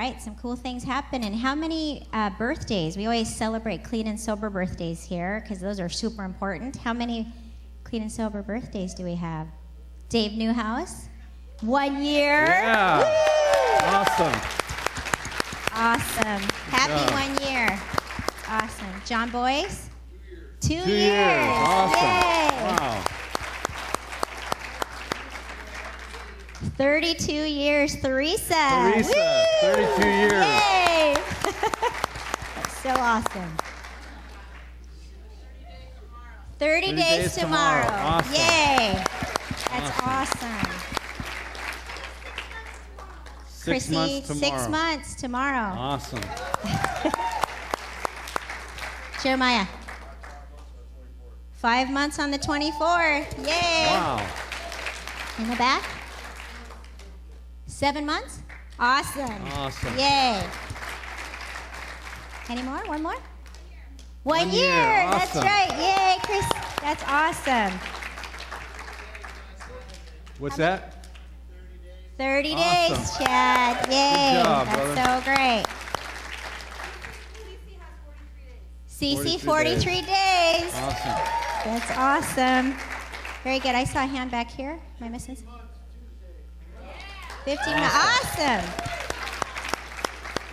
right, some cool things happen. And how many birthdays? We always celebrate clean and sober birthdays here because those are super important. How many clean and sober birthdays do we have? Dave Newhouse, 1 year. Yeah. Woo! Awesome. Awesome. Happy 1 year. Awesome. John Boyce? 2 years. 2 years. Awesome. Yay. Wow. 32 years, Theresa. Theresa, Woo! 32 years. Yay. That's so awesome. 30 days tomorrow. Awesome. Yay. That's awesome. 6 Chrissy, months tomorrow. 6 months tomorrow. Awesome. Jeremiah. 5 months on the 24th. Yay. Wow. In the back? 7 months? Awesome. Awesome. Yay. Any more? One more? 1 year. That's Awesome. right. Yay, Chris. That's awesome. What's that? 30 Awesome. days, Chad. Yay. Good job, That's brother. so great. CC 43 days. Awesome. That's awesome. Very good. I saw a hand back here. Am I missing something? 15 months. Awesome.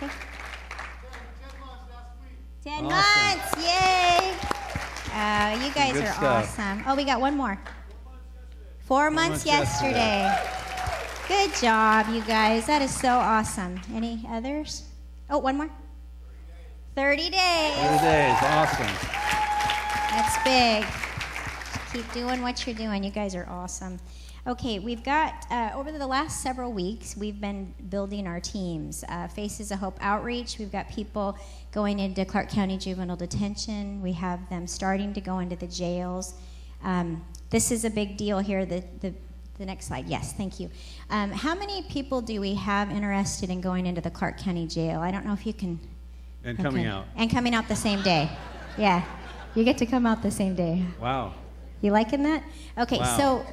Okay. 10 Awesome. months. Yay. You guys Good are stuff. awesome. Oh, we got one more. 4 months months yesterday. Good job, you guys. That is so awesome. Any others? Oh, one more. 30 days. 30 days. Awesome. That's big. Keep doing what you're doing. You guys are awesome. Okay, we've got, over the last several weeks, we've been building our teams. Faces of Hope Outreach, we've got people going into Clark County Juvenile Detention. We have them starting to go into the jails. This is a big deal here. The next slide. Yes, thank you. How many people do we have interested in going into the Clark County Jail? I don't know if you can... And coming out. And coming out the same day. Yeah, you get to come out the same day. Wow. You liking that? Okay, Wow. so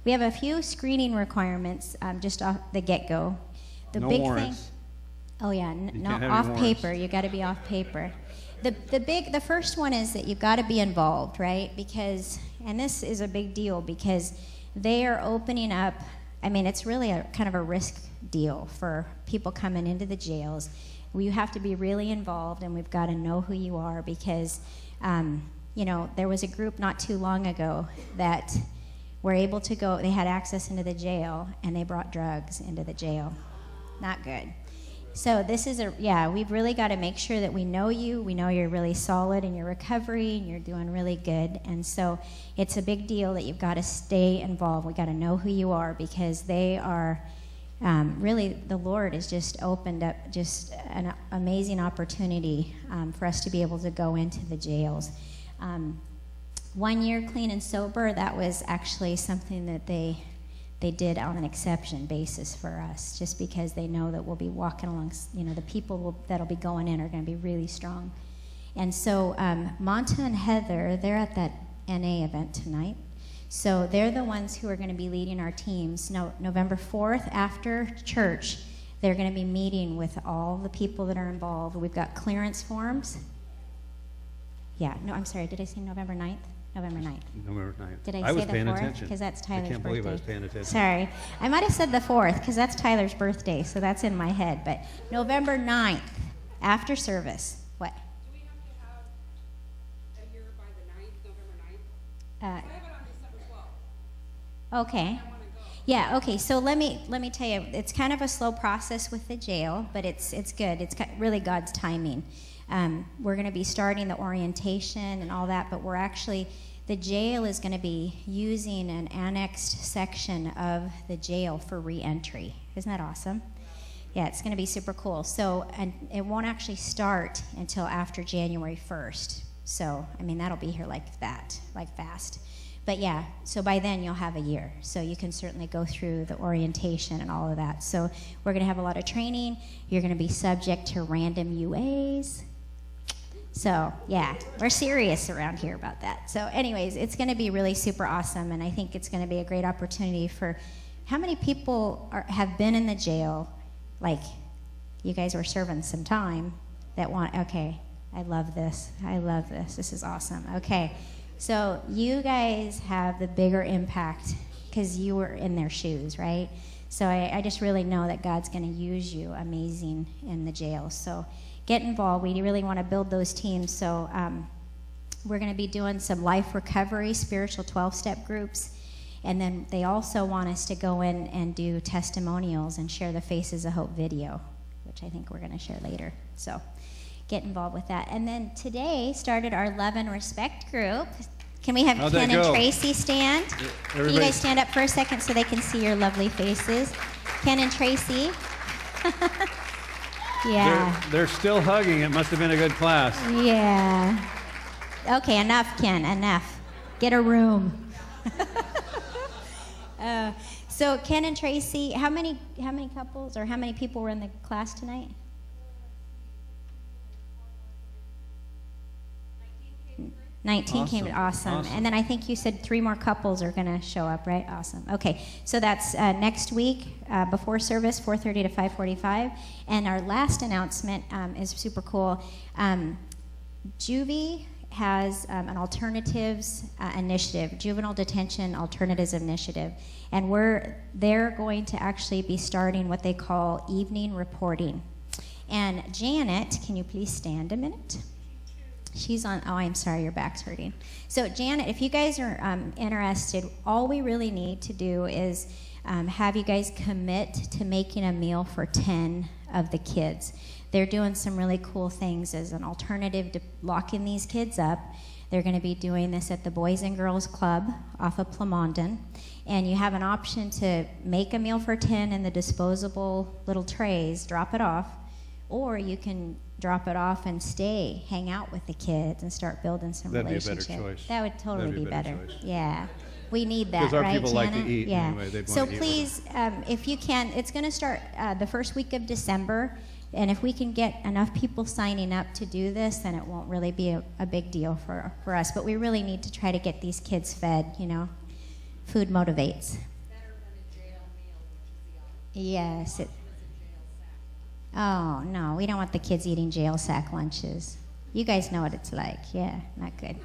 we have a few screening requirements just off the get-go. The No big warrants. thing. Oh yeah, no can't have any off warrants. paper. You got to be off paper. The first one is that you've got to be involved, right? Because, and this is a big deal because they are opening up. I mean, it's really a kind of a risk deal for people coming into the jails. You have to be really involved, and we've got to know who you are because, you know, there was a group not too long ago that were able to go. They had access into the jail, and they brought drugs into the jail. Not good. So this is we've really got to make sure that we know you. We know you're really solid in your recovery, and you're doing really good. And so it's a big deal that you've got to stay involved. We've got to know who you are because they are. Really, the Lord has just opened up just an amazing opportunity for us to be able to go into the jails. 1 year clean and sober, that was actually something that they did on an exception basis for us, just because they know that we'll be walking along, you know, the people that'll be going in are going to be really strong. And so Monta and Heather, they're at that NA event tonight. So they're the ones who are going to be leading our teams. November 4th, after church, they're going to be meeting with all the people that are involved. We've got clearance forms. Yeah, no, I'm sorry. Did I say November 9th? November 9th. November 9th. Did I I say was the paying 4th? attention. Because that's Tyler's birthday. I can't believe I was paying attention. Sorry. I might have said the 4th because that's Tyler's birthday, so that's in my head. But November 9th, after service. What? Do we have to have a year by the 9th, November 9th? I have it on December 12th. Okay. I want to go. Yeah, okay, so let me tell you, it's kind of a slow process with the jail, but it's good. It's really God's timing. We're going to be starting the orientation and all that, but the jail is going to be using an annexed section of the jail for re-entry. Isn't that awesome? Yeah, it's going to be super cool. So, and it won't actually start until after January 1st. So, I mean, that'll be here like that, like fast. But yeah, so by then you'll have a year. So you can certainly go through the orientation and all of that. So we're going to have a lot of training. You're going to be subject to random UAs. So yeah, we're serious around here about that. So anyways, it's going to be really super awesome. And I think it's going to be a great opportunity for how many people have been in the jail like, you guys were serving some time that want, okay, I love this. This is awesome. Okay, so you guys have the bigger impact because you were in their shoes, right? So I just really know that God's going to use you amazing in the jail. So get involved. We really want to build those teams. So we're going to be doing some life recovery, spiritual 12-step groups. And then they also want us to go in and do testimonials and share the Faces of Hope video, which I think we're going to share later. So get involved with that. And then today started our Love and Respect group. Can we have How'd Ken that and go? Tracy stand? Can you Everybody- guys stand up for a second so they can see your lovely faces? Ken and Tracy. Yeah. They're still hugging. It must have been a good class. Yeah. Okay, enough, Ken, enough. Get a room. So Ken and Tracy, how many couples or how many people were in the class tonight? 19 came. Awesome. And then I think you said 3 more couples are going to show up, right? Awesome. Okay, so that's next week before service, 4:30 to 5:45. And our last announcement is super cool. Juvie has an alternatives initiative, juvenile detention alternatives initiative, and they're going to actually be starting what they call evening reporting. And Janet, can you please stand a minute? She's on, oh, I'm sorry, your back's hurting. So Janet, if you guys are interested, all we really need to do is have you guys commit to making a meal for 10 of the kids. They're doing some really cool things as an alternative to locking these kids up. They're going to be doing this at the Boys and Girls Club off of Plamondon. And you have an option to make a meal for 10 in the disposable little trays, drop it off, or you can drop it off and stay, hang out with the kids and start building some That'd be a relationship. better choice. That would totally That'd be be a better better. choice. Yeah. We need that, 'Cause our right, people like to Janet? eat Yeah. anyway. They'd So wanna eat with please, if you can, it's going to start the first week of December, and if we can get enough people signing up to do this, then it won't really be a big deal for us. But we really need to try to get these kids fed, you know. Food motivates. Better than a jail meal, which is the opposite. Yes. It's a jail sack. Oh, no, we don't want the kids eating jail sack lunches. You guys know what it's like. Yeah, not good.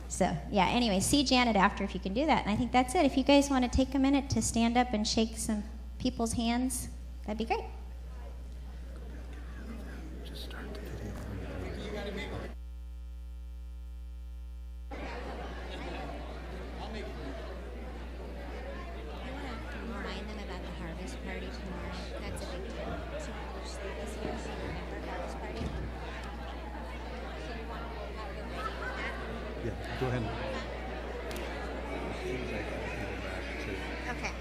So, yeah, anyway, see Janet after if you can do that. And I think that's it. If you guys want to take a minute to stand up and shake some people's hands, that'd be great. Remind them about the harvest party tomorrow. That's a big deal. So we'll just leave this here so you remember harvest party. So you want to have them ready with that? Yeah, go ahead. Okay.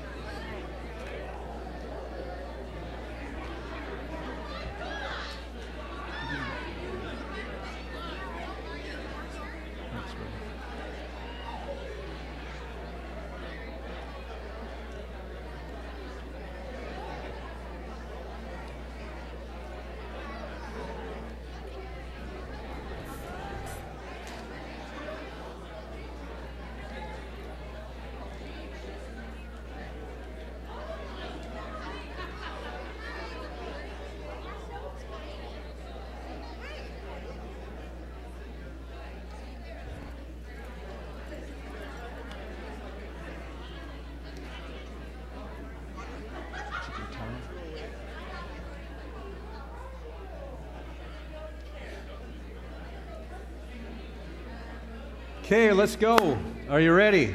Okay, let's go. Are you ready?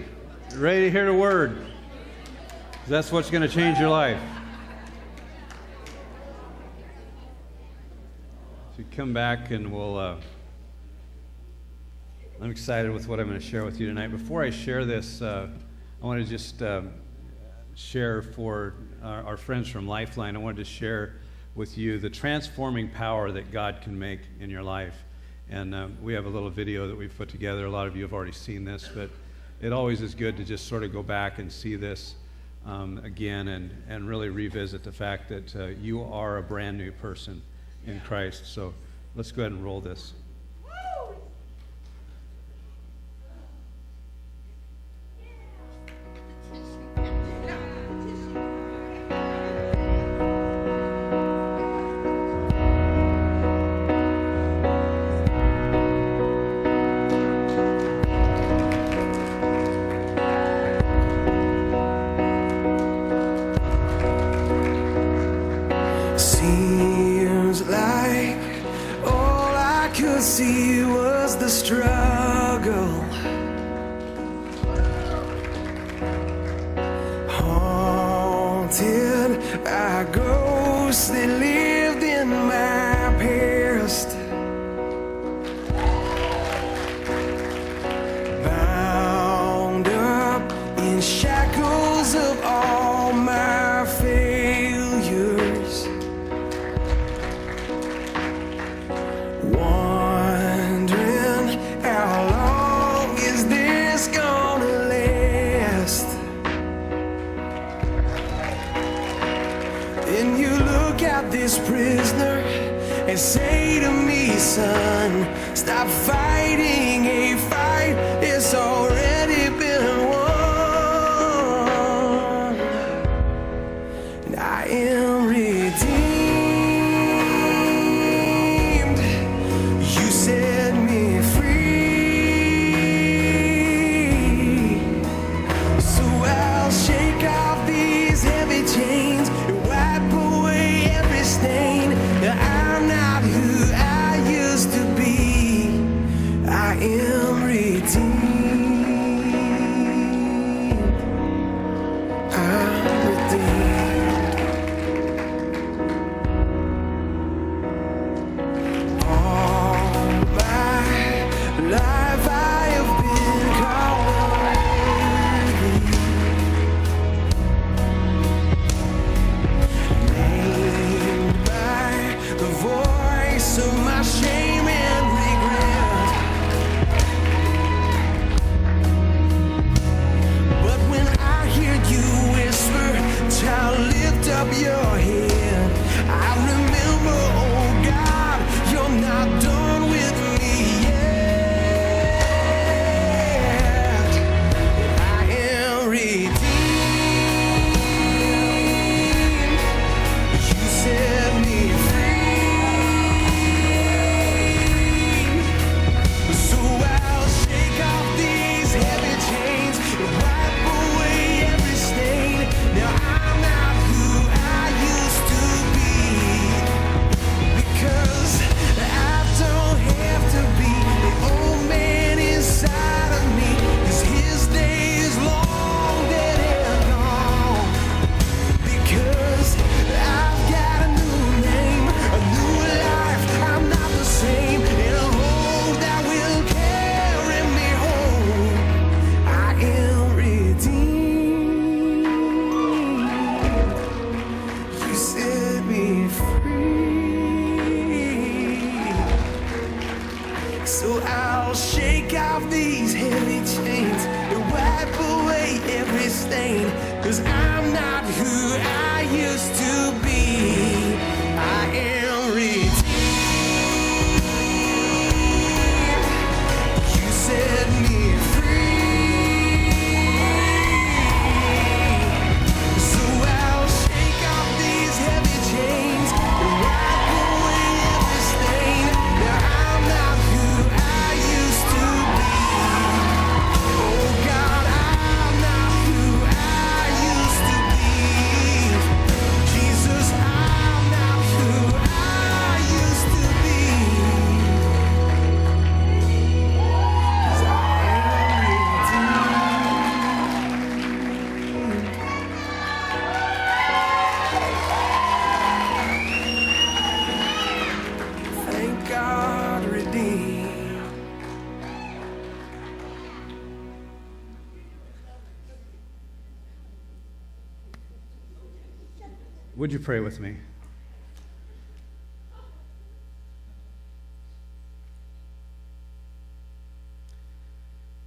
Ready to hear the word? 'Cause that's what's going to change your life. So come back and we'll. I'm excited with what I'm going to share with you tonight. Before I share this, I want to just share for our friends from Lifeline. I wanted to share with you the transforming power that God can make in your life. And we have a little video that we've put together. A lot of you have already seen this, but it always is good to just sort of go back and see this again and really revisit the fact that you are a brand new person in Christ. So let's go ahead and roll this. Seems like all I could see was the struggle. Haunted by ghosts that lived in my past. Bound up in shackles of all my failures. Wondering how long is this gonna last? And you look at this prisoner and say to me, son, stop fighting a fight, it's already been won. And I am redeemed. You set me free. So I'll shake off these heavy chains and wipe away every stain. I'm not who I used to be. I am redeemed. I'm redeemed. All my life I have been called worthy. Named by the voice of my shame and regret. But when I hear you whisper, child, lift up your head, I remember, oh God, you're not done with me yet. I am redeemed. You set me free. So I'll shake off these heavy chains and wipe away every stain. Now I'm not who I used to be, because I don't have to be the old man inside of me, 'cause his day is long dead and gone. Because I've got a new name, a new life, I'm not the same, and a hope that will carry me home. I am redeemed. You set me free. So I'll shake off these heavy chains and wipe away every stain, 'cause I'm not who I used to be. I am redeemed. You set me free. So I'll shake off these heavy chains and wipe away every stain. Now I'm not who I used to be. Oh God, I'm not who I used to be. Jesus, I'm not who I used to be. 'Cause I am redeemed. Thank God, redeemed. Would you pray with me?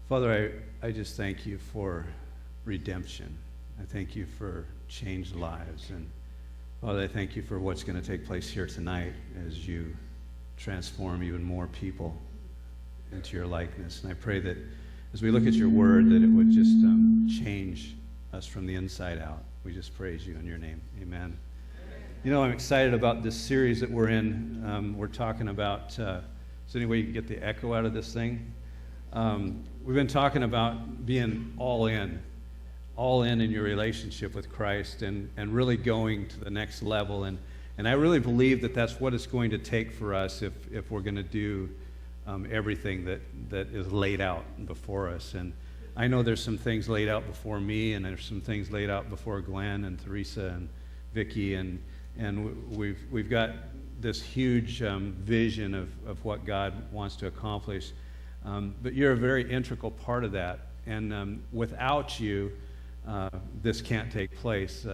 Father, I just thank you for redemption. I thank you for changed lives. And Father, I thank you for what's going to take place here tonight as you transform even more people into your likeness. And I pray that as we look at your word, that it would just change us from the inside out. We just praise you in your name. Amen. You know, I'm excited about this series that we're in. We're talking about, is there any way you can get the echo out of this thing? We've been talking about being all in in your relationship with Christ, and really going to the next level. And And I really believe that that's what it's going to take for us if we're going to do everything that is laid out before us. And I know there's some things laid out before me, and there's some things laid out before Glen and Theresa and Vicky, and we've got this huge vision of what God wants to accomplish. But you're a very integral part of that. And without you, this can't take place.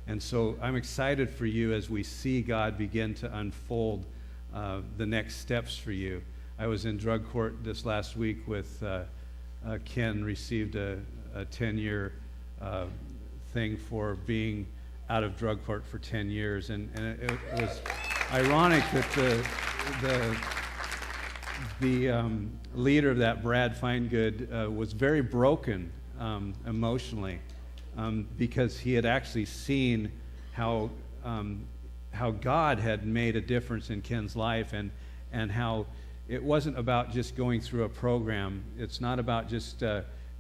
And so I'm excited for you as we see God begin to unfold the next steps for you. I was in drug court this last week with Ken, received a 10-year thing for being out of drug court for 10 years. And it was ironic that the leader of that, Brad Finegood, was very broken emotionally because he had actually seen how God had made a difference in Ken's life, and how it wasn't about just going through a program. It's not about just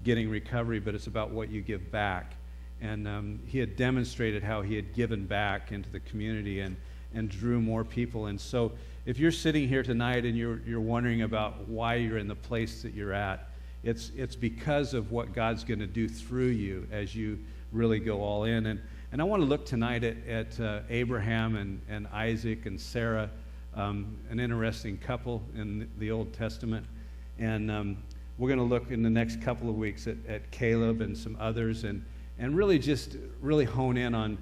getting recovery, but it's about what you give back. And he had demonstrated how he had given back into the community and drew more people. And so if you're sitting here tonight and you're wondering about why you're in the place that you're at, it's because of what God's going to do through you as you really go all in. And I want to look tonight at Abraham and Isaac and Sarah, an interesting couple in the Old Testament. And we're going to look in the next couple of weeks at Caleb and some others, and really hone in on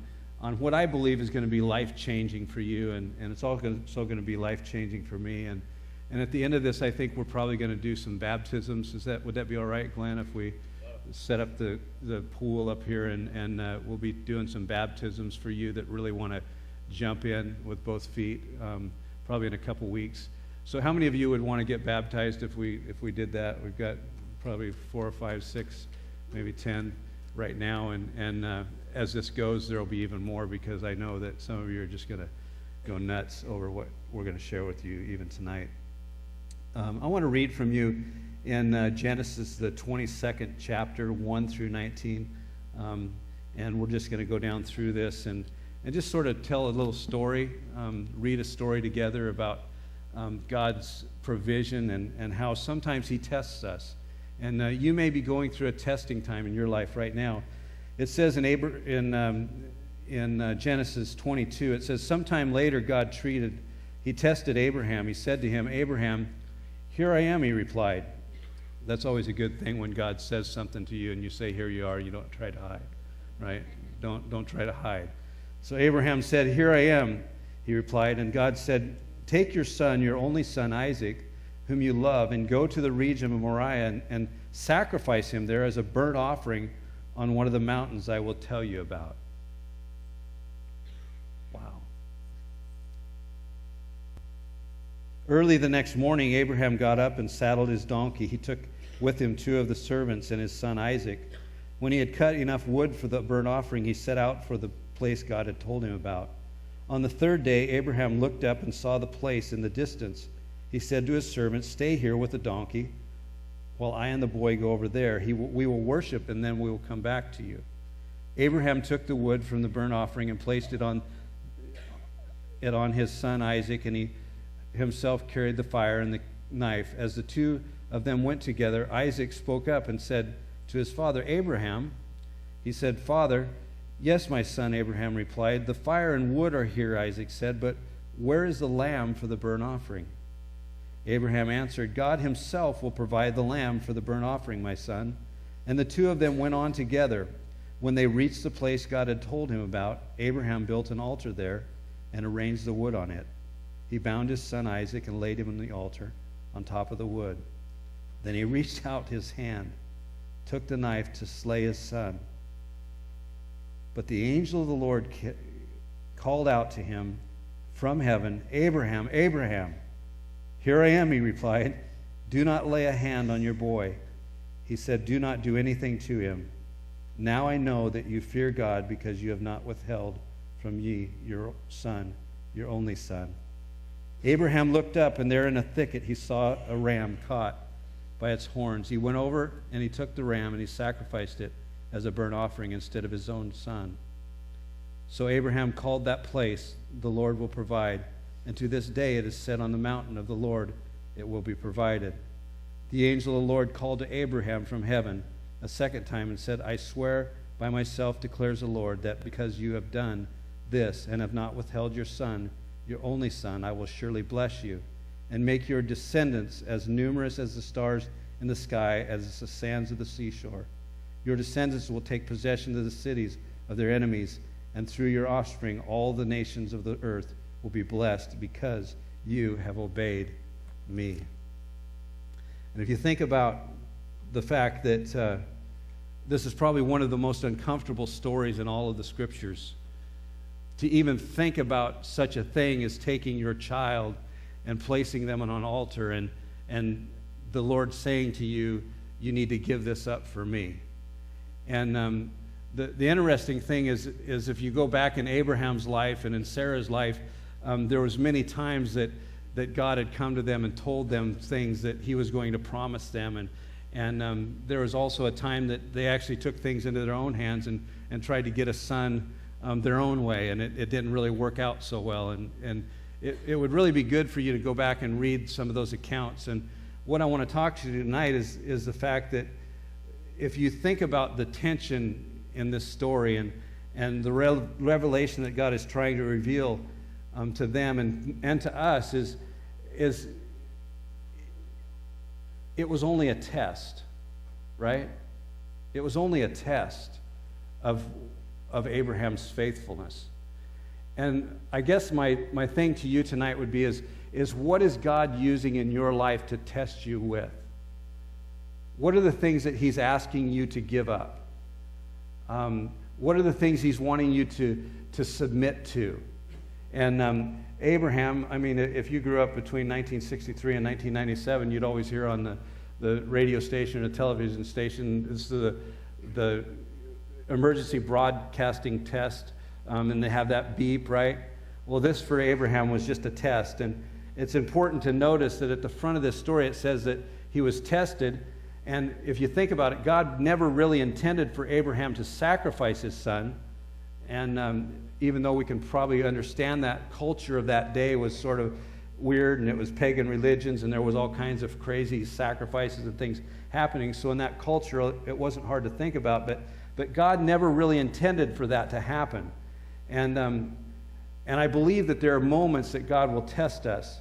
what I believe is going to be life-changing for you, and it's also going to be life-changing for me. And at the end of this, I think we're probably going to do some baptisms. Would that be all right, Glenn, if we set up the pool up here, and we'll be doing some baptisms for you that really want to jump in with both feet, probably in a couple weeks. So how many of you would want to get baptized if we did that? We've got probably 4 or 5, 6, maybe 10 right now, and as this goes, there will be even more, because I know that some of you are just going to go nuts over what we're going to share with you even tonight. I want to read from you in Genesis, the 22nd chapter, 1 through 19, and we're just going to go down through this and just sort of tell a little story, read a story together about God's provision and how sometimes he tests us. And you may be going through a testing time in your life right now. It says in Genesis 22, it says, sometime later God he tested Abraham. He said to him, Abraham, here I am, he replied. That's always a good thing when God says something to you and you say, here you are, you don't try to hide, right? Don't try to hide. So Abraham said, here I am, he replied. And God said, take your son, your only son, Isaac, whom you love, and go to the region of Moriah and sacrifice him there as a burnt offering on one of the mountains I will tell you about. Wow. Early the next morning, Abraham got up and saddled his donkey. He took with him 2 of the servants and his son Isaac. When he had cut enough wood for the burnt offering, he set out for the place God had told him about. On the 3rd day, Abraham looked up and saw the place in the distance. He said to his servants, stay here with the donkey while I and the boy go over there. We will worship, and then we will come back to you. Abraham took the wood from the burnt offering and placed it on his son Isaac, and he himself carried the fire and the knife. As the 2 of them went together, Isaac spoke up and said to his father, Abraham. He said, Father. Yes, my son, Abraham replied. The fire and wood are here, Isaac said, but where is the lamb for the burnt offering? Abraham answered, God himself will provide the lamb for the burnt offering, my son. And the 2 of them went on together. When they reached the place God had told him about, Abraham built an altar there and arranged the wood on it. He bound his son Isaac and laid him on the altar on top of the wood. Then he reached out his hand, took the knife to slay his son. But the angel of the Lord called out to him from heaven, Abraham, Abraham. Here I am, he replied. Do not lay a hand on your boy. He said, do not do anything to him. Now I know that you fear God, because you have not withheld from me your son, your only son. Abraham looked up, and there in a thicket he saw a ram caught by its horns. He went over and he took the ram and he sacrificed it as a burnt offering instead of his own son. So Abraham called that place, the Lord will provide. And to this day it is said, on the mountain of the Lord it will be provided. The angel of the Lord called to Abraham from heaven a second time and said, I swear by myself, declares the Lord, that because you have done this and have not withheld your son, your only son, I will surely bless you and make your descendants as numerous as the stars in the sky, as the sands of the seashore. Your descendants will take possession of the cities of their enemies, and through your offspring all the nations of the earth will be blessed because you have obeyed me. And if you think about the fact that this is probably one of the most uncomfortable stories in all of the scriptures, to even think about such a thing as taking your child and placing them on an altar and the Lord saying to you, you need to give this up for me. And the interesting thing is if you go back in Abraham's life and in Sarah's life, there was many times that God had come to them and told them things that he was going to promise them. And there was also a time that they actually took things into their own hands and tried to get a son their own way, and it didn't really work out so well. And it would really be good for you to go back and read some of those accounts. And what I want to talk to you tonight is the fact that if you think about the tension in this story and the revelation that God is trying to reveal to them and to us is it was only a test, right? It was only a test of Abraham's faithfulness. And I guess my thing to you tonight would be is what is God using in your life to test you with? What are the things that he's asking you to give up? What are the things he's wanting you to submit to? And Abraham, I mean, if you grew up between 1963 and 1997, you'd always hear on the radio station or the television station, this is the emergency broadcasting test, and they have that beep, right? Well, this for Abraham was just a test. And it's important to notice that at the front of this story it says that he was tested. And if you think about it, God never really intended for Abraham to sacrifice his son. And even though we can probably understand that culture of that day was sort of weird, and it was pagan religions, and there was all kinds of crazy sacrifices and things happening. So in that culture, it wasn't hard to think about. But God never really intended for that to happen. And I believe that there are moments that God will test us.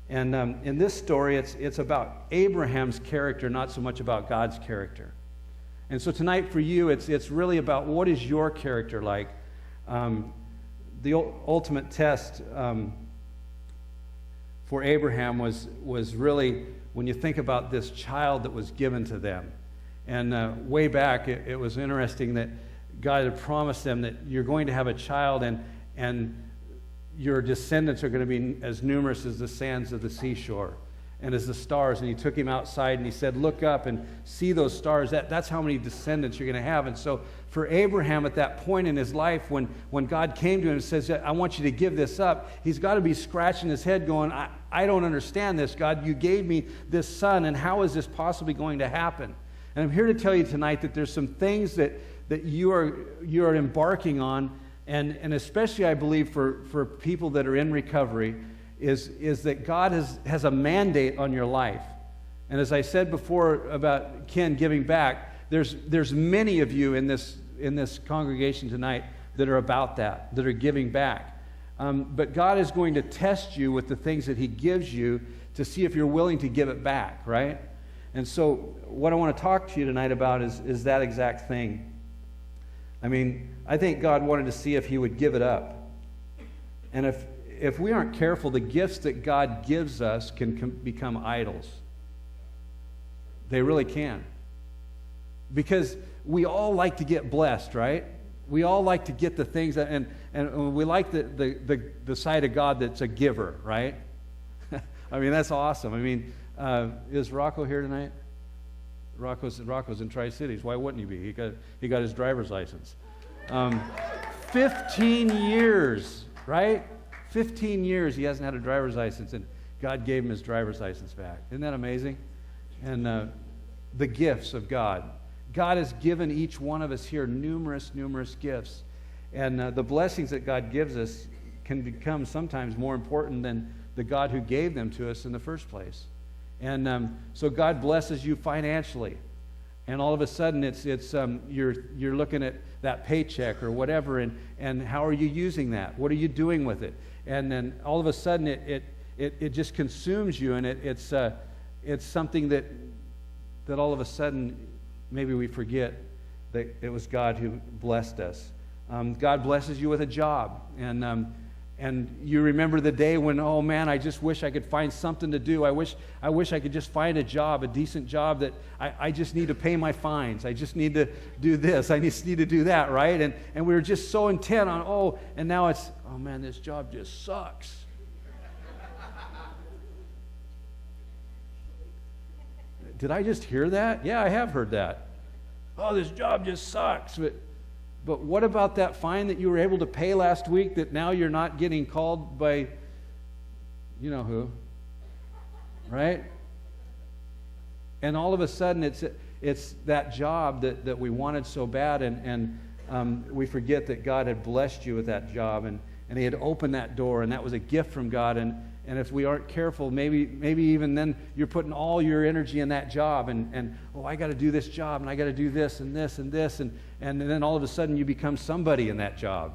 And in this story, it's about Abraham's character, not so much about God's character. And so tonight for you, it's really about what is your character like. The ultimate test for Abraham was really when you think about this child that was given to them. And way back, it was interesting that God had promised them that you're going to have a child and your descendants are going to be as numerous as the sands of the seashore and as the stars. And he took him outside and he said, look up and see those stars. That's how many descendants you're going to have. And so for Abraham at that point in his life, when God came to him and says, I want you to give this up, he's got to be scratching his head going, I don't understand this, God. You gave me this son, and how is this possibly going to happen? And I'm here to tell you tonight that there's some things that you are embarking on, and especially I believe for people that are in recovery, is that God has a mandate on your life. And as I said before about Ken giving back, there's many of you in this congregation tonight that are about that are giving back. But God is going to test you with the things that he gives you to see if you're willing to give it back, right? And so what I want to talk to you tonight about is that exact thing. I mean, I think God wanted to see if he would give it up. And if we aren't careful, the gifts that God gives us can become idols. They really can. Because we all like to get blessed, right? We all like to get the things that, and we like the side of God that's a giver, right? I mean, that's awesome. I mean, is Rocco here tonight? Rocco's in Tri-Cities. Why wouldn't he be? He got his driver's license. 15 years, right? 15 years he hasn't had a driver's license, and God gave him his driver's license back. Isn't that amazing? And the gifts of God. God has given each one of us here numerous gifts. And the blessings that God gives us can become sometimes more important than the God who gave them to us in the first place. And so God blesses you financially. And all of a sudden, you're looking at that paycheck or whatever, and how are you using that? What are you doing with it? And then all of a sudden, it just consumes you, and it's something that all of a sudden maybe we forget that it was God who blessed us. God blesses you with a job, and you remember the day when, oh man, I just wish I could find something to do. I wish I could just find a job, a decent job that I just need to pay my fines. I just need to do this. I just need to do that, right? And we were just so intent on, and now it's, oh man, this job just sucks. Did I just hear that? Yeah, I have heard that. Oh, this job just sucks. But what about that fine that you were able to pay last week that now you're not getting called by you know who, right? And all of a sudden it's that job that we wanted so bad, and we forget that God had blessed you with that job, and he had opened that door, and that was a gift from God. And if we aren't careful, maybe even then you're putting all your energy in that job, and I got to do this job, and I got to do this and this and this, and then all of a sudden you become somebody in that job.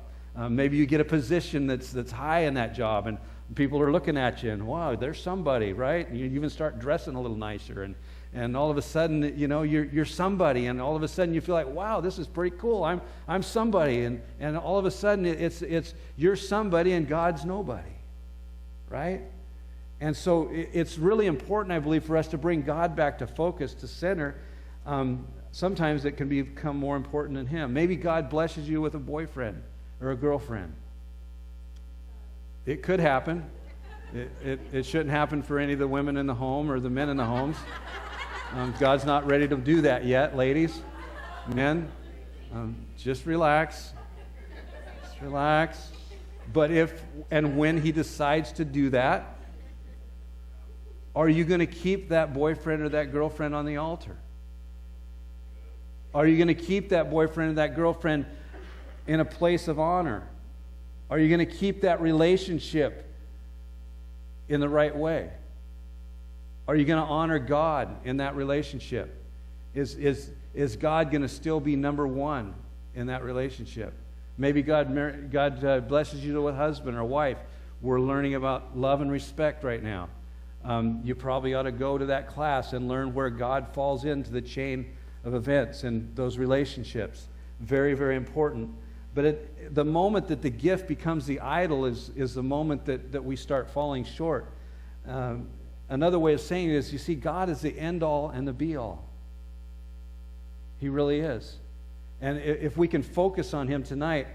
Maybe you get a position that's high in that job, and people are looking at you, and wow, there's somebody, right? And you even start dressing a little nicer, and all of a sudden, you're somebody, and all of a sudden you feel like, wow, this is pretty cool. I'm somebody, and all of a sudden it's you're somebody and God's nobody. Right? And so it's really important, I believe, for us to bring God back to focus, to center. Sometimes it can become more important than Him. Maybe God blesses you with a boyfriend or a girlfriend. It could happen. It shouldn't happen for any of the women in the home or the men in the homes. God's not ready to do that yet, ladies. Men, just relax. Just relax. But if and when He decides to do that, are you going to keep that boyfriend or that girlfriend on the altar? Are you going to keep that boyfriend or that girlfriend in a place of honor? Are you going to keep that relationship in the right way? Are you going to honor God in that relationship? Is God going to still be number one in that relationship? Maybe God blesses you with a husband or wife. We're learning about love and respect right now. You probably ought to go to that class and learn where God falls into the chain of events and those relationships. Very, very important. But the moment that the gift becomes the idol is the moment that we start falling short. Another way of saying it is, you see, God is the end-all and the be-all. He really is. And if we can focus on Him tonight,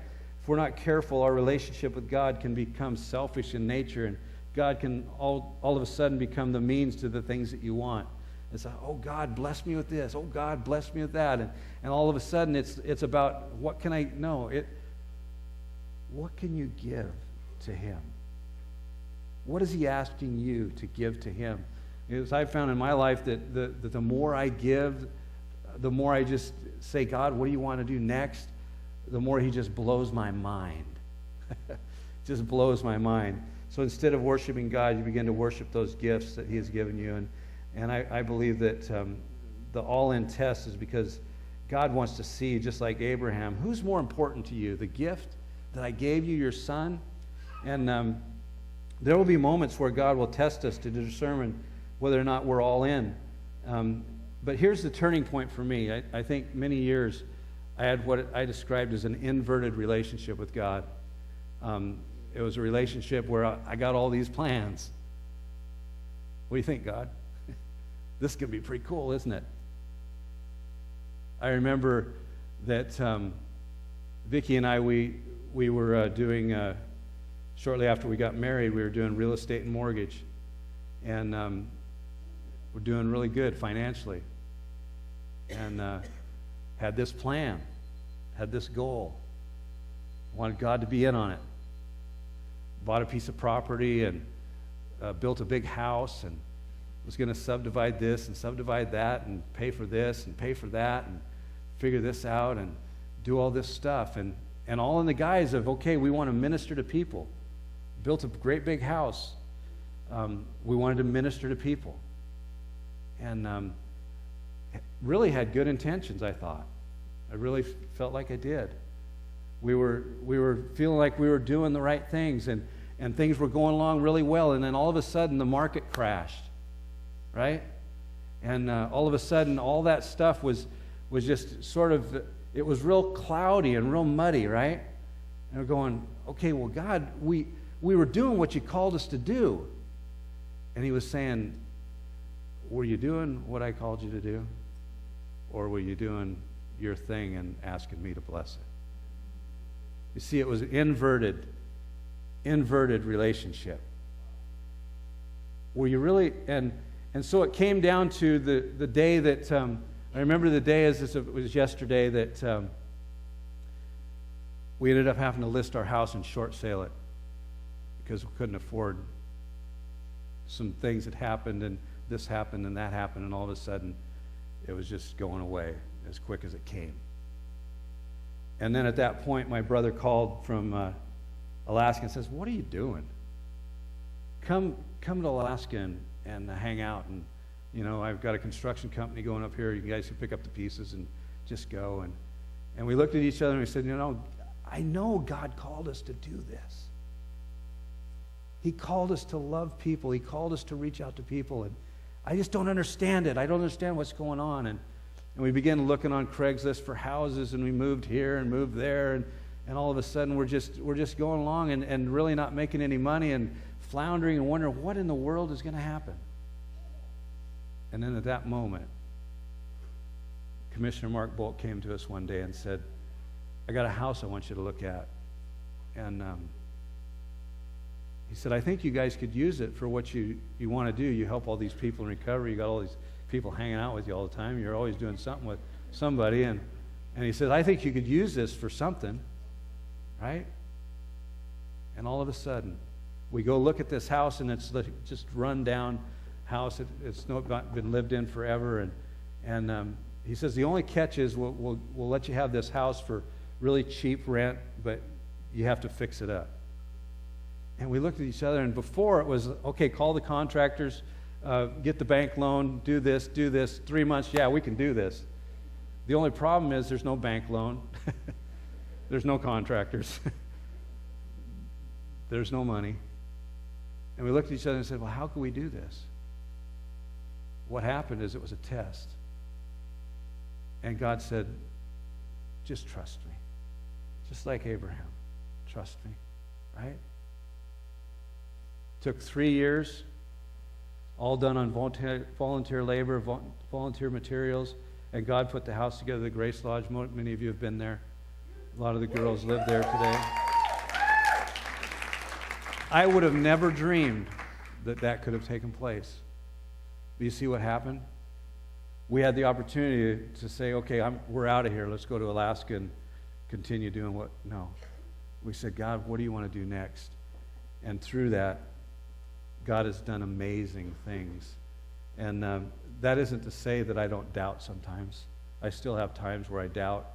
if we're not careful, our relationship with God can become selfish in nature, and God can all of a sudden become the means to the things that you want. It's like, oh, God, bless me with this. Oh, God, bless me with that. And all of a sudden, it's about what can I know? What can you give to Him? What is He asking you to give to Him? As I've found in my life that the more I give, the more I just say, God, what do you want to do next? The more He just blows my mind. Just blows my mind. So instead of worshiping God, you begin to worship those gifts that He has given you. And I believe that the all-in test is because God wants to see, just like Abraham, who's more important to you, the gift that I gave you, your son? And there will be moments where God will test us to determine whether or not we're all in. But here's the turning point for me. I think many years I had what I described as an inverted relationship with God. It was a relationship where I got all these plans. What do you think, God? This could be pretty cool, isn't it? I remember that Vicki and I, we were doing, shortly after we got married, we were doing real estate and mortgage. And we're doing really good financially. And had this plan, had this goal. Wanted God to be in on it. Bought a piece of property and built a big house, and was going to subdivide this and subdivide that and pay for this and pay for that and figure this out and do all this stuff. And And all in the guise of, okay, we want to minister to people. Built a great big house. We wanted to minister to people. And really had good intentions, I thought. I really felt like I did. We were feeling like we were doing the right things, and things were going along really well, and then all of a sudden the market crashed, right? And all of a sudden all that stuff was just sort of, it was real cloudy and real muddy, right? And we're going, okay, well, God, we were doing what you called us to do. And he was saying, were you doing what I called you to do? Or were you doing your thing and asking me to bless it? You see, it was an inverted relationship. Were you really, and so it came down to the day that, I remember the day as if it was yesterday that we ended up having to list our house and short sale it because we couldn't afford some things that happened, and this happened and that happened, and all of a sudden it was just going away as quick as it came. And then at that point, my brother called from Alaska and says, "What are you doing? Come to Alaska and hang out, and I've got a construction company going up here. You guys can pick up the pieces and just go." And we looked at each other and we said, I know God called us to do this. He called us to love people. He called us to reach out to people, and I just don't understand it. I don't understand what's going on. And we began looking on Craigslist for houses, and we moved here and moved there, and all of a sudden we're just going along and really not making any money and floundering and wondering what in the world is going to happen. And then at that moment, Commissioner Mark Bolt came to us one day and said, "I got a house I want you to look at." And he said, "I think you guys could use it for what you want to do. You help all these people in recovery. You got all these people hanging out with you all the time. You're always doing something with somebody." And he said, "I think you could use this for something," right? And all of a sudden, we go look at this house, and it's just run down house. It's not been lived in forever. And he says, "The only catch is we'll let you have this house for really cheap rent, but you have to fix it up." And we looked at each other, and before it was, okay, call the contractors, get the bank loan, do this, 3 months, yeah, we can do this. The only problem is there's no bank loan. There's no contractors. There's no money. And we looked at each other and said, well, how can we do this? What happened is it was a test. And God said, just trust me. Just like Abraham. Trust me. Right? Took 3 years, all done on volunteer labor, volunteer materials, and God put the house together, the Grace Lodge. Many of you have been there. A lot of the girls live there today. I would have never dreamed that could have taken place. But you see what happened? We had the opportunity to say, okay, we're out of here. Let's go to Alaska and continue doing what? No. We said, God, what do you want to do next? And through that, God has done amazing things. And that isn't to say that I don't doubt sometimes. I still have times where I doubt,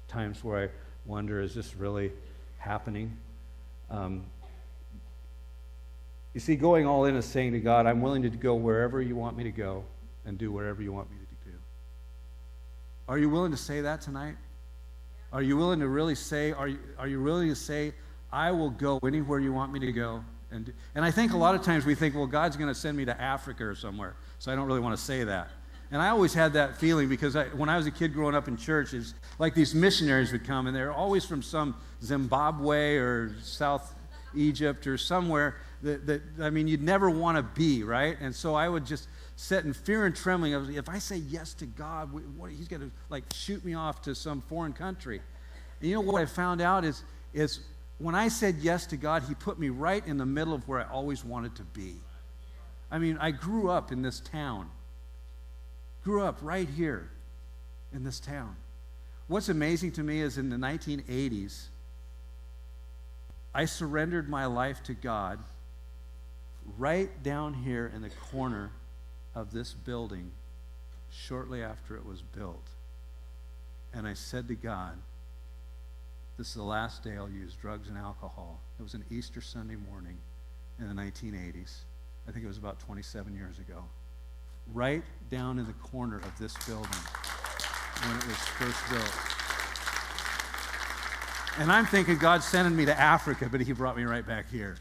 times where I wonder, is this really happening? You see, going all in is saying to God, I'm willing to go wherever you want me to go and do whatever you want me to do. Are you willing to say that tonight? Are you willing to really say, are you willing to say, I will go anywhere you want me to go? And I think a lot of times we think, well, God's going to send me to Africa or somewhere, so I don't really want to say that. And I always had that feeling because when I was a kid growing up in churches, like these missionaries would come, and they're always from some Zimbabwe or South Egypt or somewhere that you'd never want to be, right? And so I would just sit in fear and trembling. If I say yes to God, he's going to shoot me off to some foreign country. And you know what I found out is when I said yes to God, he put me right in the middle of where I always wanted to be. I grew up in this town. Grew up right here in this town. What's amazing to me is in the 1980s, I surrendered my life to God right down here in the corner of this building shortly after it was built. And I said to God, this is the last day I'll use drugs and alcohol. It was an Easter Sunday morning in the 1980s. I think it was about 27 years ago. Right down in the corner of this building when it was first built. And I'm thinking God's sending me to Africa, but he brought me right back here.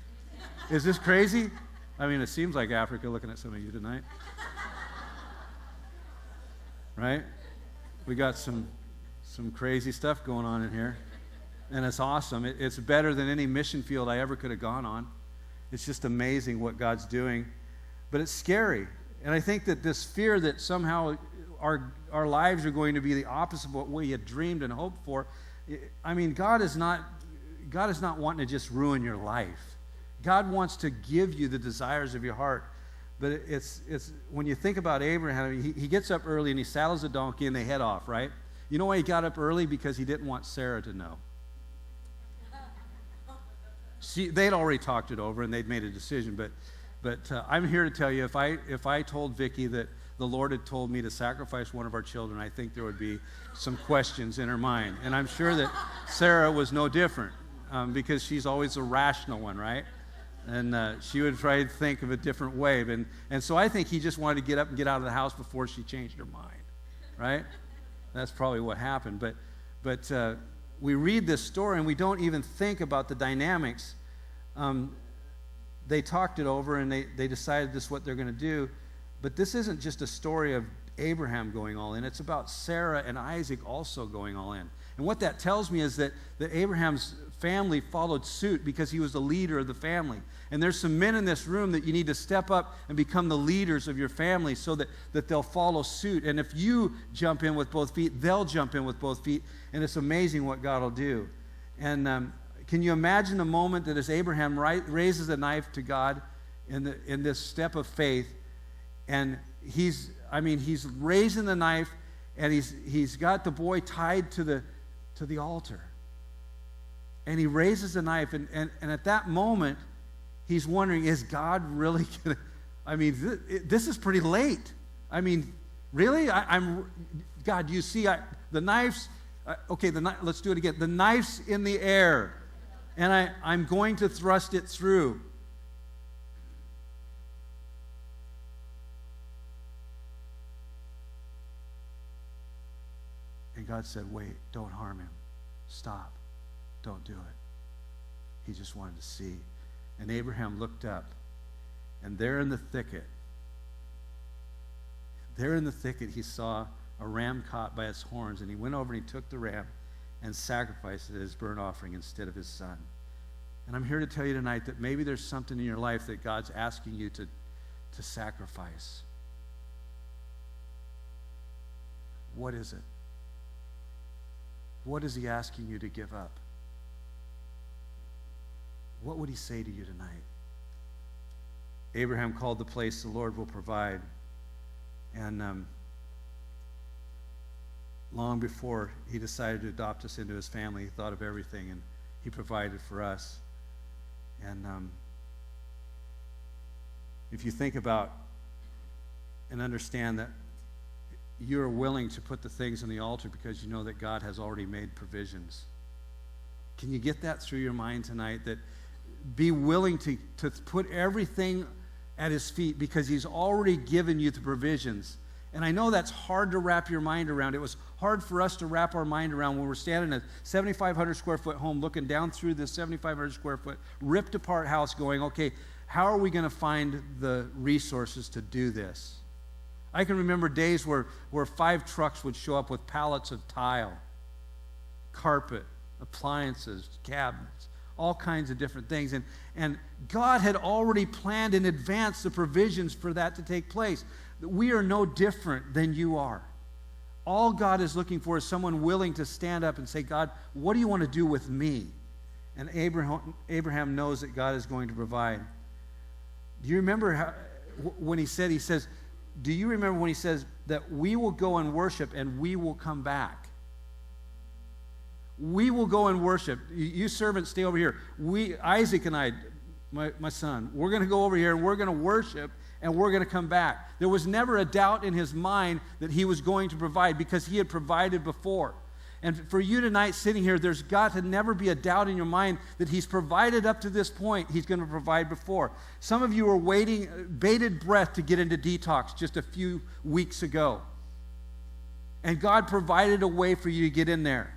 Is this crazy? I mean, it seems like Africa looking at some of you tonight. Right? We got some crazy stuff going on in here. And it's awesome. It's better than any mission field I ever could have gone on. It's just amazing what God's doing. But it's scary. And I think that this fear that somehow our lives are going to be the opposite of what we had dreamed and hoped for. I mean, God is not wanting to just ruin your life. God wants to give you the desires of your heart. But it's when you think about Abraham, he gets up early and he saddles a donkey and they head off, right? You know why he got up early? Because he didn't want Sarah to know. They'd already talked it over and they'd made a decision. But I'm here to tell you, if I told Vicki that the Lord had told me to sacrifice one of our children, I think there would be some questions in her mind. And I'm sure that Sarah was no different because she's always the rational one, right? And she would try to think of a different way. And so I think he just wanted to get up and get out of the house before she changed her mind, right? That's probably what happened. But we read this story and we don't even think about the dynamics. They talked it over and they decided this is what they're going to do. But this isn't just a story of Abraham going all in. It's about Sarah and Isaac also going all in. And what that tells me is that Abraham's family followed suit because he was the leader of the family. And there's some men in this room that you need to step up and become the leaders of your family so that they'll follow suit. And if you jump in with both feet, they'll jump in with both feet. And it's amazing what God will do. And can you imagine the moment that as Abraham raises a knife to God in this step of faith, and he's raising the knife, and he's got the boy tied to the altar. And he raises the knife, and at that moment, he's wondering, is God really going to... I mean, this is pretty late. I mean, really? God, you see, the knife's... let's do it again. The knife's in the air, and I'm going to thrust it through. And God said, wait, don't harm him. Stop. Don't do it. He just wanted to see. And Abraham looked up, and there in the thicket, he saw a ram caught by its horns, and he went over and he took the ram and sacrificed it as burnt offering instead of his son. And I'm here to tell you tonight that maybe there's something in your life that God's asking you to sacrifice. What is it? What is he asking you to give up? What would he say to you tonight? Abraham called the place the Lord will provide. And long before he decided to adopt us into his family, he thought of everything, and he provided for us. And if you think about and understand that you're willing to put the things on the altar because you know that God has already made provisions. Can you get that through your mind tonight? That be willing to put everything at his feet because he's already given you the provisions. And I know that's hard to wrap your mind around. It was hard for us to wrap our mind around when we're standing in a 7,500 square foot home looking down through this 7,500 square foot ripped apart house going, okay, how are we going to find the resources to do this? I can remember days where 5 trucks would show up with pallets of tile, carpet, appliances, cabinets, all kinds of different things. And God had already planned in advance the provisions for that to take place. We are no different than you are. All God is looking for is someone willing to stand up and say, God, what do you want to do with me? And Abraham knows that God is going to provide. Do you remember when he says, do you remember when he says that we will go and worship and we will come back? We will go and worship. You servants, stay over here. Isaac and I, my son, we're going to go over here and we're going to worship and we're going to come back. There was never a doubt in his mind that he was going to provide because he had provided before. And for you tonight sitting here, there's got to never be a doubt in your mind that he's provided up to this point, he's going to provide before. Some of you are waiting, bated breath to get into detox just a few weeks ago. And God provided a way for you to get in there.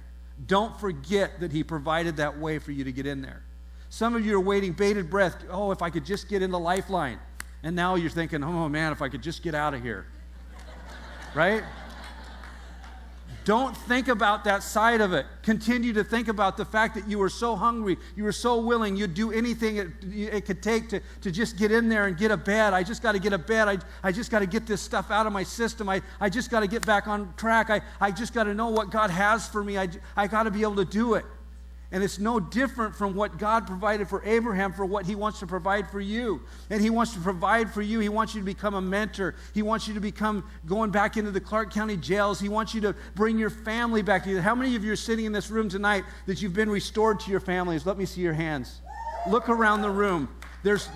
Don't forget that he provided that way for you to get in there. Some of you are waiting, bated breath, oh, if I could just get into Lifeline. And now you're thinking, oh man, if I could just get out of here. Right? Don't think about that side of it. Continue to think about the fact that you were so hungry, you were so willing, you'd do anything it could take to just get in there and get a bed. I just got to get a bed. I just got to get this stuff out of my system. I just got to get back on track. I just got to know what God has for me. I got to be able to do it. And it's no different from what God provided for Abraham for what he wants to provide for you. And he wants to provide for you. He wants you to become a mentor. He wants you to become going back into the Clark County jails. He wants you to bring your family back to you. How many of you are sitting in this room tonight that you've been restored to your families? Let me see your hands. Look around the room. There's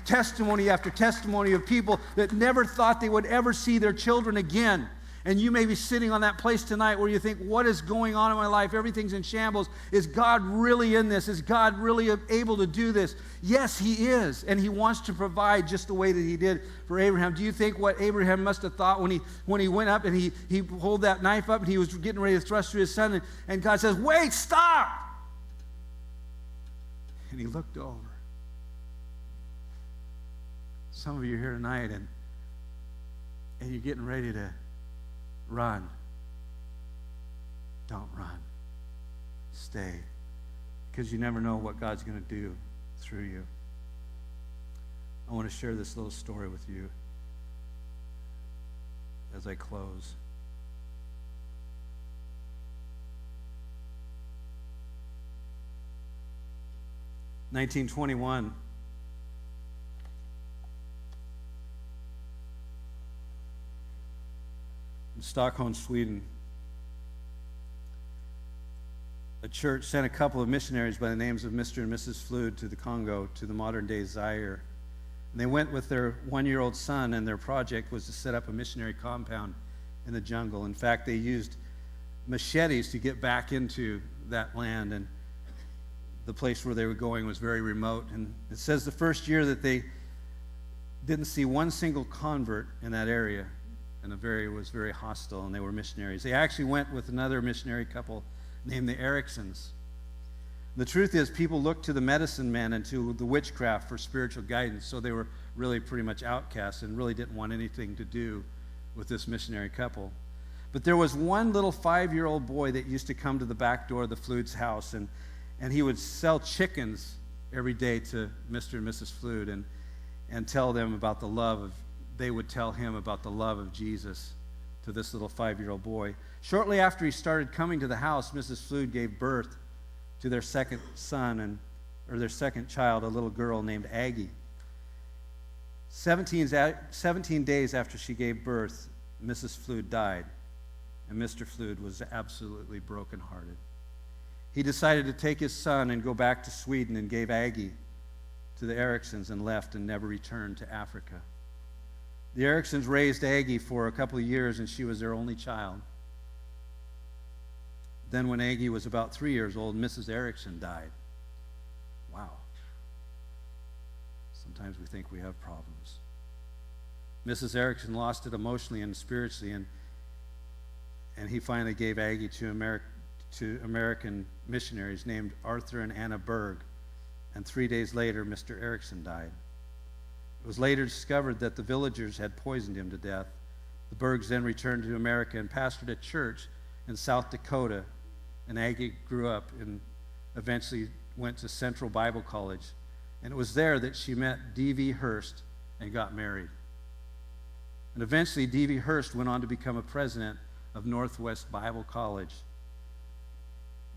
testimony after testimony of people that never thought they would ever see their children again. And you may be sitting on that place tonight where you think, what is going on in my life? Everything's in shambles. Is God really in this? Is God really able to do this? Yes, he is. And he wants to provide just the way that he did for Abraham. Do you think what Abraham must have thought when he went up and he pulled that knife up and he was getting ready to thrust through his son, and God says, wait, stop! And he looked over. Some of you are here tonight and you're getting ready to run. Don't run. Stay. Because you never know what God's going to do through you. I want to share this little story with you as I close. In 1921, in Stockholm, Sweden, a church sent a couple of missionaries by the names of Mr. and Mrs. Flood to the Congo, to the modern-day Zaire. And they went with their one-year-old son, and their project was to set up a missionary compound in the jungle. In fact, they used machetes to get back into that land, and the place where they were going was very remote. And it says the first year that they didn't see one single convert in that area. And the area was very hostile, and they were missionaries. They actually went with another missionary couple named the Ericsons. The truth is, people looked to the medicine men and to the witchcraft for spiritual guidance, so they were really pretty much outcasts and really didn't want anything to do with this missionary couple. But there was one little 5-year-old boy that used to come to the back door of the Flood's house, and he would sell chickens every day to Mr. and Mrs. Flood and tell them about the love of they would tell him about the love of Jesus to this little 5-year-old boy. Shortly after he started coming to the house, Mrs. Flood gave birth to their second son, or their second child, a little girl named Aggie. 17 days after she gave birth, Mrs. Flood died, and Mr. Flood was absolutely brokenhearted. He decided to take his son and go back to Sweden, and gave Aggie to the Ericsons and left and never returned to Africa. The Ericsons raised Aggie for a couple of years, and she was their only child. Then when Aggie was about 3 years old, Mrs. Erickson died. Wow. Sometimes we think we have problems. Mrs. Erickson lost it emotionally and spiritually, and he finally gave Aggie to American missionaries named Arthur and Anna Berg, and 3 days later, Mr. Erickson died. It was later discovered that the villagers had poisoned him to death. The Bergs then returned to America and pastored a church in South Dakota, and Aggie grew up and eventually went to Central Bible College. And it was there that she met D.V. Hurst and got married. And eventually D.V. Hurst went on to become a president of Northwest Bible College.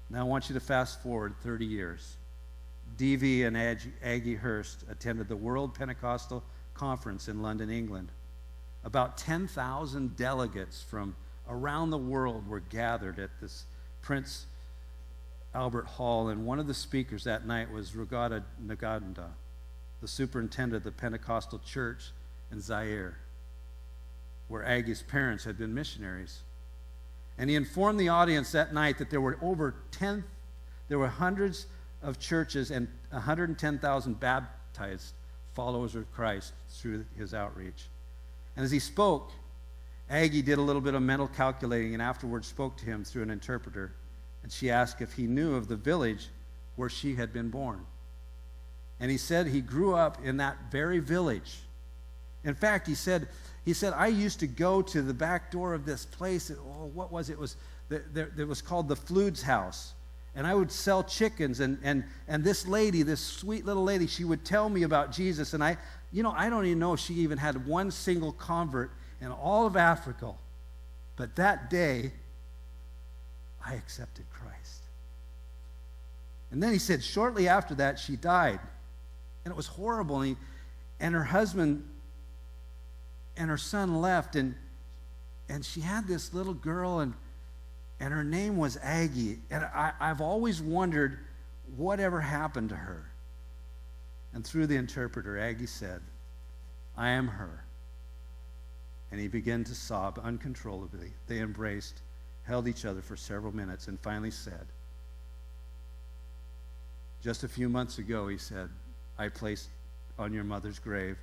Now I want you to fast forward 30 years. D.V. and Aggie Hurst attended the World Pentecostal Conference in London, England. About 10,000 delegates from around the world were gathered at this Prince Albert Hall, and one of the speakers that night was Rugada Naganda, the superintendent of the Pentecostal church in Zaire, where Aggie's parents had been missionaries. And he informed the audience that night that there were hundreds of churches and 110,000 baptized followers of Christ through his outreach. And as he spoke, Aggie did a little bit of mental calculating and afterwards spoke to him through an interpreter. And she asked if he knew of the village where she had been born. And he said he grew up in that very village. In fact, he said, I used to go to the back door of this place. What was it? It was called the Flood's house. And I would sell chickens. And this lady, this sweet little lady, she would tell me about Jesus. And I don't even know if she even had one single convert in all of Africa. But that day, I accepted Christ. And then he said, shortly after that, she died. And it was horrible. And her husband and her son left. And she had this little girl, and her name was Aggie. And I've always wondered whatever happened to her. And through the interpreter, Aggie said, I am her. And he began to sob uncontrollably. They embraced, held each other for several minutes, and finally said, just a few months ago, he said, I placed on your mother's grave,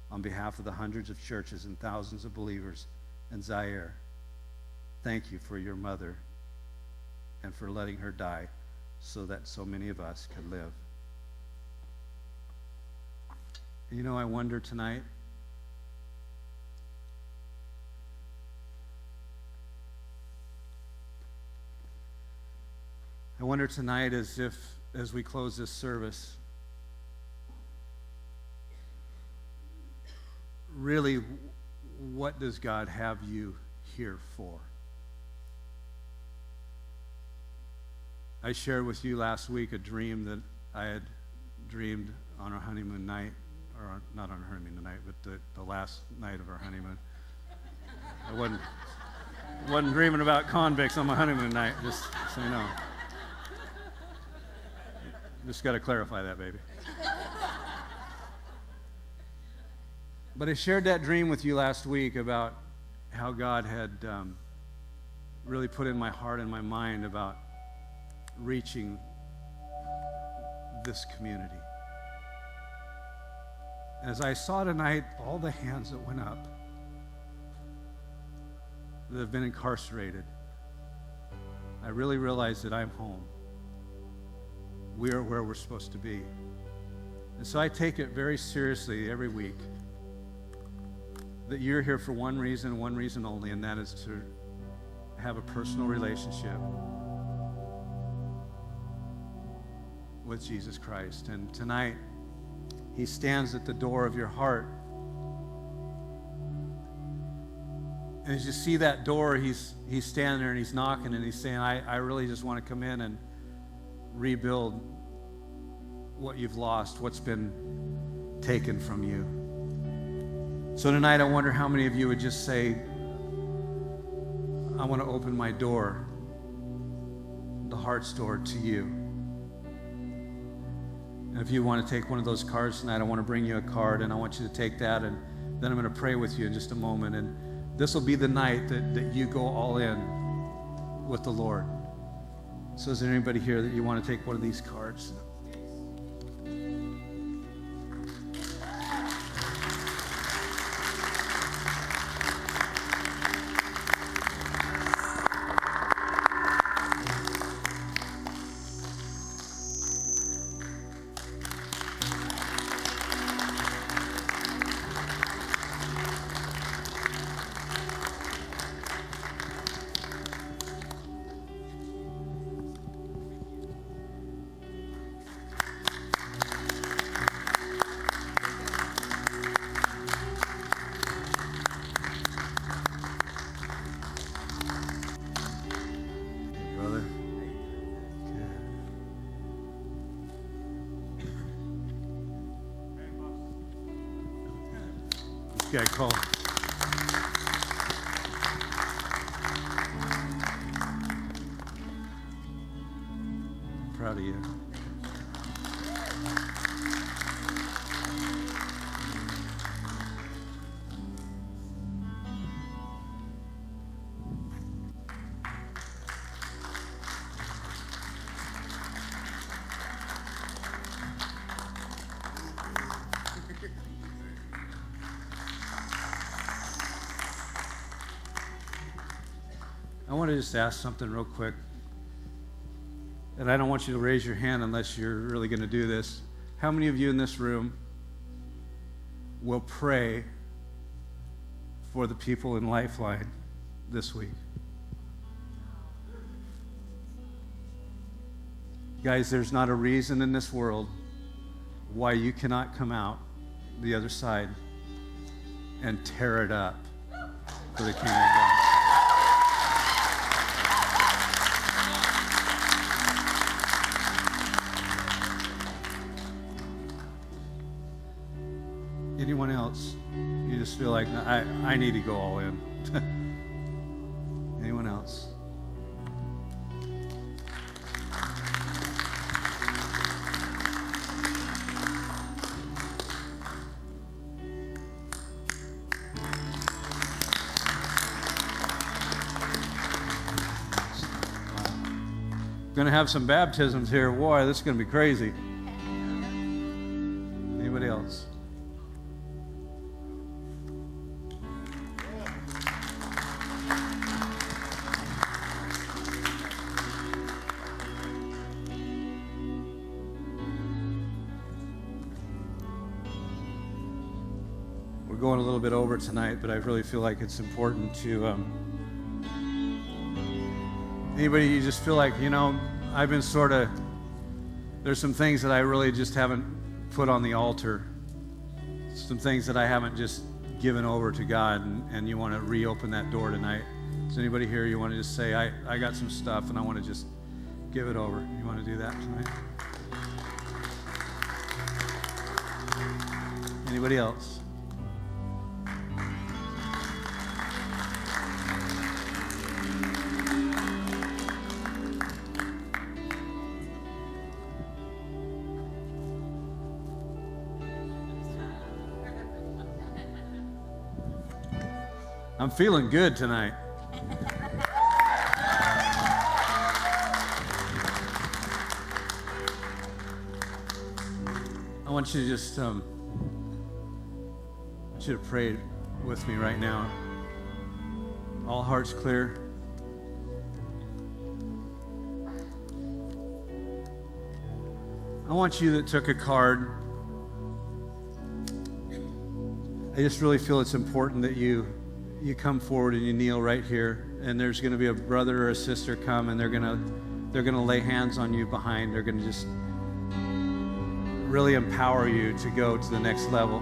on behalf of the hundreds of churches and thousands of believers in Zaire, thank you for your mother and for letting her die so that so many of us could live. And I wonder tonight, as we close this service, really, what does God have you here for? I shared with you last week a dream that I had dreamed on our honeymoon night, or not on our honeymoon night, but the last night of our honeymoon. I wasn't dreaming about convicts on my honeymoon night, just so you know. Just got to clarify that, baby. But I shared that dream with you last week about how God had really put in my heart and my mind about reaching this community. As I saw tonight all the hands that went up that have been incarcerated, I really realized that I'm home. We are where we're supposed to be. And so I take it very seriously every week that you're here for one reason only, and that is to have a personal relationship with Jesus Christ. And tonight, he stands at the door of your heart. And as you see that door, he's standing there and he's knocking and he's saying, I really just want to come in and rebuild what you've lost, what's been taken from you. So tonight, I wonder how many of you would just say, I want to open my door, the heart's door, to you. And if you want to take one of those cards tonight, I want to bring you a card, and I want you to take that, and then I'm going to pray with you in just a moment. And this will be the night that you go all in with the Lord. So is there anybody here that you want to take one of these cards? Guy called. Proud of you. I want to just ask something real quick. And I don't want you to raise your hand unless you're really going to do this. How many of you in this room will pray for the people in Lifeline this week? Guys, there's not a reason in this world why you cannot come out the other side and tear it up for the kingdom of God. Anyone else? You just feel like, I need to go all in. Anyone else? Going to have some baptisms here. Boy, this is going to be crazy. Anybody else? We're going a little bit over tonight, but I really feel like it's important to anybody, you just feel like, I've been there's some things that I really just haven't put on the altar. Some things that I haven't just given over to God, and you want to reopen that door tonight. Is anybody here, you want to just say, I got some stuff and I want to just give it over? You want to do that tonight? Anybody else? I'm feeling good tonight. I want you to just I want you to pray with me right now. All hearts clear. I want you that took a card. I just really feel it's important that you come forward and you kneel right here, and there's going to be a brother or a sister come, and they're going to lay hands on you behind. They're going to just really empower you to go to the next level.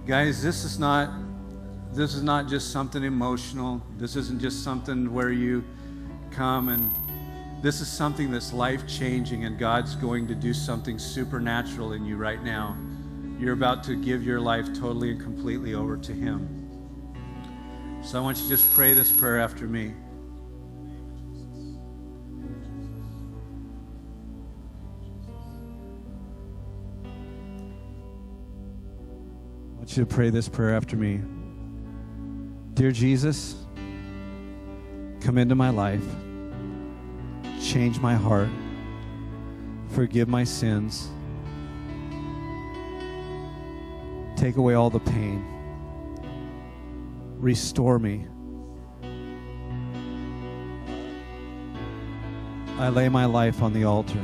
Guys, this is not just something emotional. This isn't just something where you come, and this is something that's life-changing, and God's going to do something supernatural in you right now. You're about to give your life totally and completely over to Him. So I want you to just pray this prayer after me. I want you to pray this prayer after me. Dear Jesus, come into my life, change my heart, forgive my sins, take away all the pain, restore me. I lay my life on the altar.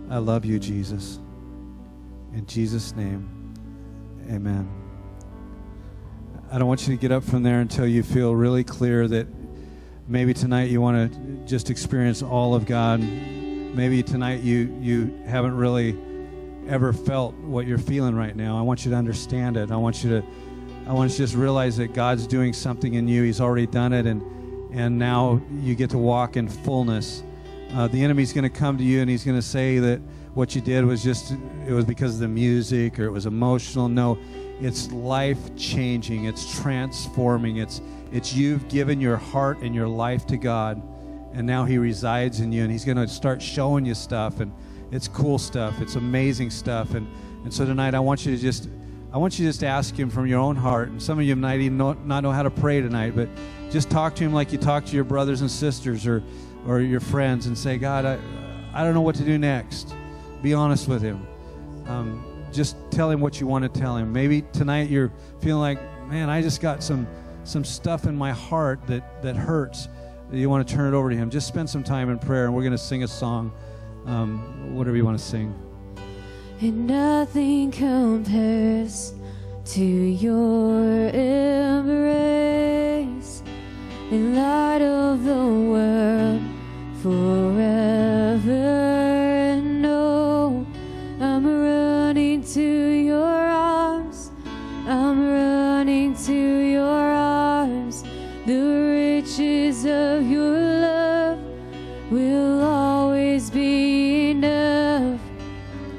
I love you, Jesus. In Jesus' name, amen. I don't want you to get up from there until you feel really clear that maybe tonight you want to just experience all of God. Maybe tonight you haven't really ever felt what you're feeling right now. I want you to understand it. I want you to just realize that God's doing something in you. He's already done it, and now you get to walk in fullness. The enemy's going to come to you, and he's going to say that what you did was it was because of the music or it was emotional. No, it's life-changing, it's transforming, it's you've given your heart and your life to God, and now he resides in you, and he's going to start showing you stuff, and it's cool stuff, it's amazing stuff, and so tonight I want you to just ask him from your own heart, and some of you might even not know how to pray tonight, but just talk to him like you talk to your brothers and sisters or your friends, and say, God, I don't know what to do next. Be honest with him. Just tell him what you want to tell him. Maybe tonight you're feeling like, man, I just got some stuff in my heart that hurts. You want to turn it over to him. Just spend some time in prayer, and we're going to sing a song, whatever you want to sing. And nothing compares to your embrace, in light of the world forever. And oh, I'm running to your arms, I'm running to your arms. The riches of your love will always be enough,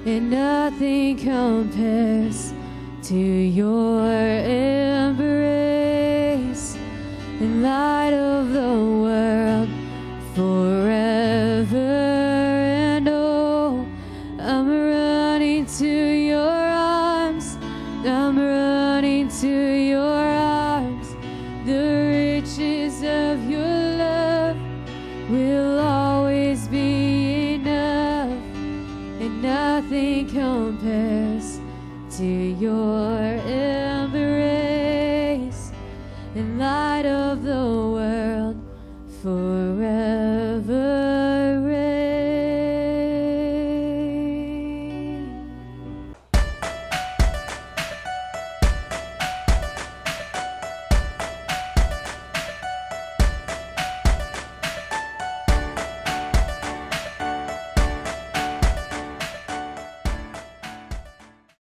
and nothing compares to your embrace, in light of the world forever. And oh, I'm running to your arms, I'm running to your arms. The riches of your love will always be enough, and nothing compares to your